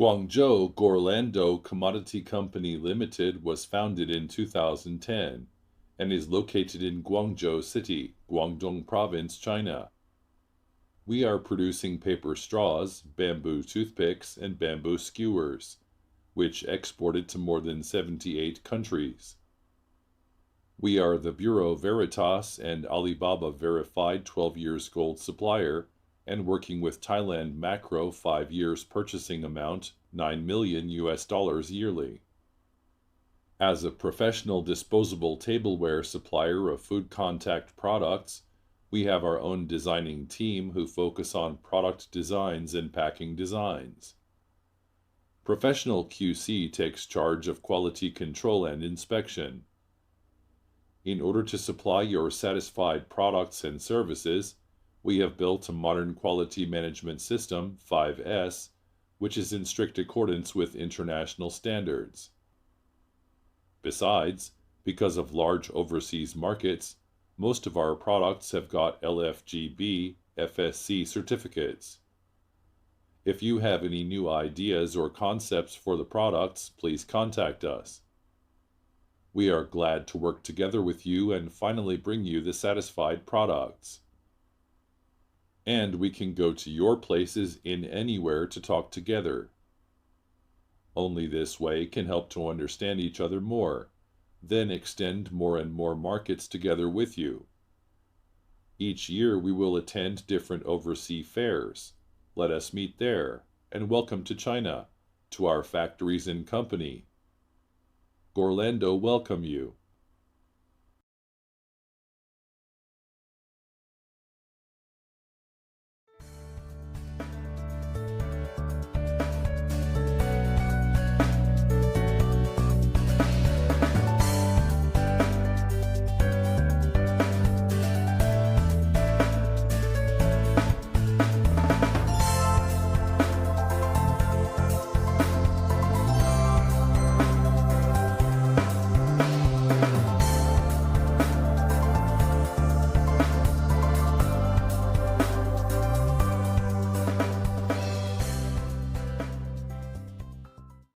Guangzhou Gorlando Commodity Company Limited was founded in 2010 and is located in Guangzhou City, Guangdong Province, China. We are producing paper straws, bamboo toothpicks, and bamboo skewers, which exported to more than 78 countries. We are the Bureau Veritas and Alibaba verified 12 years gold supplier and working with Thailand Macro 5 years purchasing amount $9 million yearly. As a professional disposable tableware supplier of food contact products, we have our own designing team who focus on product designs and packing designs. Professional QC takes charge of quality control and inspection. In order to supply your satisfied products and services, we have built a modern quality management system, 5S, which is in strict accordance with international standards. Besides, because of large overseas markets, most of our products have got LFGB FSC certificates. If you have any new ideas or concepts for the products, please contact us. We are glad to work together with you and finally bring you the satisfied products. And we can go to your places in anywhere to talk together. Only this way can help to understand each other more, then extend more and more markets together with you. Each year we will attend different overseas fairs. Let us meet there, and welcome to China, to our factories and company. Gorlando welcome you.